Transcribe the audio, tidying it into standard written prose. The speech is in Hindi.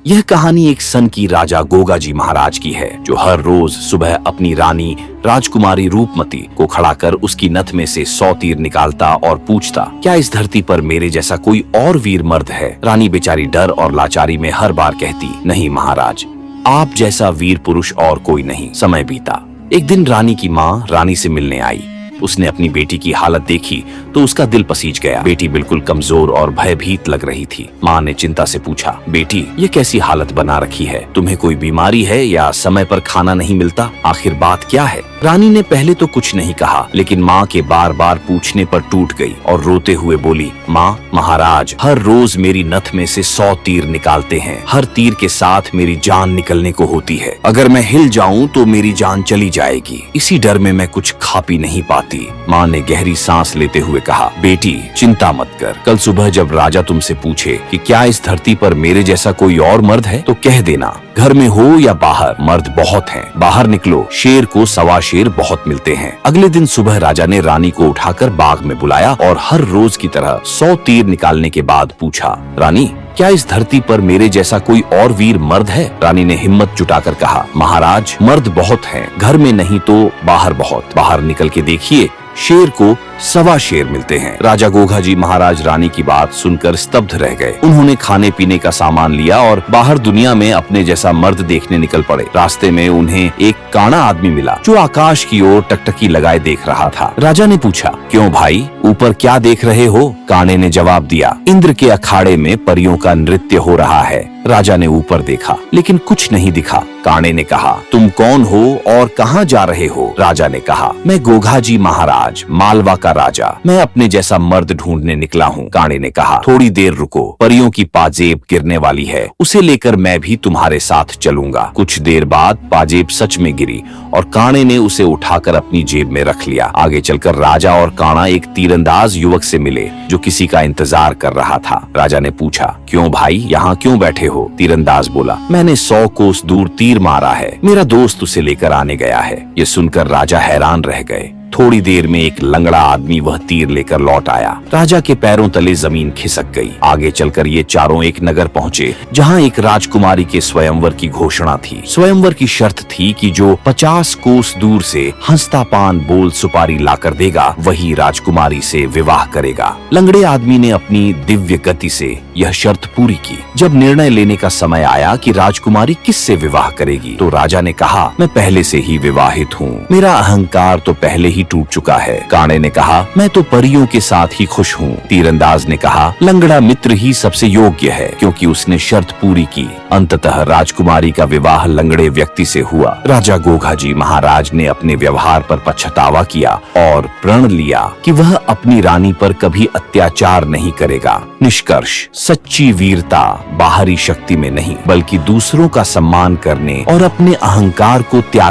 यह कहानी एक सन की राजा गोगा जी महाराज की है, जो हर रोज सुबह अपनी रानी राजकुमारी रूपमती को खड़ा कर उसकी नथ में से 100 तीर निकालता और पूछता, क्या इस धरती पर मेरे जैसा कोई और वीर मर्द है? रानी बेचारी डर और लाचारी में हर बार कहती, नहीं महाराज, आप जैसा वीर पुरुष और कोई नहीं। समय बीता। एक दिन रानी की माँ रानी से मिलने आई। उसने अपनी बेटी की हालत देखी तो उसका दिल पसीज गया। बेटी बिल्कुल कमजोर और भयभीत लग रही थी। माँ ने चिंता से पूछा, बेटी ये कैसी हालत बना रखी है? तुम्हें कोई बीमारी है या समय पर खाना नहीं मिलता? आखिर बात क्या है? रानी ने पहले तो कुछ नहीं कहा, लेकिन माँ के बार बार पूछने पर टूट गई और रोते हुए बोली, माँ, महाराज हर रोज मेरी नथ में से 100 तीर निकालते हैं। हर तीर के साथ मेरी जान निकलने को होती है। अगर मैं हिल जाऊं तो मेरी जान चली जाएगी। इसी डर में मैं कुछ खा पी नहीं पाती। माँ ने गहरी सांस लेते हुए कहा, बेटी चिंता मत कर। कल सुबह जब राजा तुमसे पूछे कि क्या इस धरती पर मेरे जैसा कोई और मर्द है, तो कह देना, घर में हो या बाहर, मर्द बहुत हैं। बाहर निकलो, शेर को 1.25 शेर बहुत मिलते हैं। अगले दिन सुबह राजा ने रानी को उठाकर बाग में बुलाया और हर रोज की तरह 100 तीर निकालने के बाद पूछा, रानी क्या इस धरती पर मेरे जैसा कोई और वीर मर्द है? रानी ने हिम्मत जुटाकर कहा, महाराज मर्द बहुत हैं, घर में नहीं तो बाहर बहुत। बाहर निकल के देखिए, शेर को 1.25 शेर मिलते हैं। राजा गोगा जी महाराज रानी की बात सुनकर स्तब्ध रह गए। उन्होंने खाने पीने का सामान लिया और बाहर दुनिया में अपने जैसा मर्द देखने निकल पड़े। रास्ते में उन्हें एक काना आदमी मिला जो आकाश की ओर टकटकी लगाए देख रहा था। राजा ने पूछा, क्यों भाई, ऊपर क्या देख रहे हो? काने ने जवाब दिया, इंद्र के अखाड़े में परियों का नृत्य हो रहा है। राजा ने ऊपर देखा लेकिन कुछ नहीं दिखा। काने ने कहा, तुम कौन हो और कहाँ जा रहे हो? राजा ने कहा, मैं गोगा जी महाराज, मालवा का राजा, मैं अपने जैसा मर्द ढूंढने निकला हूँ। काने ने कहा, थोड़ी देर रुको, परियों की पाजेब गिरने वाली है, उसे लेकर मैं भी तुम्हारे साथ चलूंगा। कुछ देर बाद पाजेब सच में गिरी और काने ने उसे उठाकर अपनी जेब में रख लिया। आगे चलकर राजा और काना एक तीरंदाज युवक से मिले जो किसी का इंतजार कर रहा था। राजा ने पूछा, क्यों भाई, यहाँ क्यों बैठे हो? तीरंदाज बोला, मैंने 100 कोस दूर तीर मारा है, मेरा दोस्त उसे लेकर आने गया है। ये सुनकर राजा हैरान रह गए। थोड़ी देर में एक लंगड़ा आदमी वह तीर लेकर लौट आया। राजा के पैरों तले जमीन खिसक गई। आगे चलकर ये चारों एक नगर पहुँचे जहाँ एक राजकुमारी के स्वयंवर की घोषणा थी। स्वयंवर की शर्त थी कि जो 50 कोस दूर से हंसता पान बोल सुपारी लाकर देगा, वही राजकुमारी से विवाह करेगा। लंगड़े आदमी ने अपनी दिव्य गति से यह शर्त पूरी की। जब निर्णय लेने का समय आया कि राजकुमारी किससे विवाह करेगी, तो राजा ने कहा, मैं पहले से ही विवाहित हूँ, मेरा अहंकार तो पहले ही टूट चुका है। काने ने कहा, मैं तो परियों के साथ ही खुश हूँ। तीरंदाज ने कहा, लंगड़ा मित्र ही सबसे योग्य है, क्योंकि उसने शर्त पूरी की। अंततः राजकुमारी का विवाह लंगड़े व्यक्ति से हुआ। राजा गोगा जी महाराज ने अपने व्यवहार पर पछतावा किया और प्रण लिया कि वह अपनी रानी पर कभी अत्याचार नहीं करेगा। निष्कर्ष, सच्ची वीरता बाहरी शक्ति में नहीं, बल्कि दूसरों का सम्मान करने और अपने अहंकार को त्याग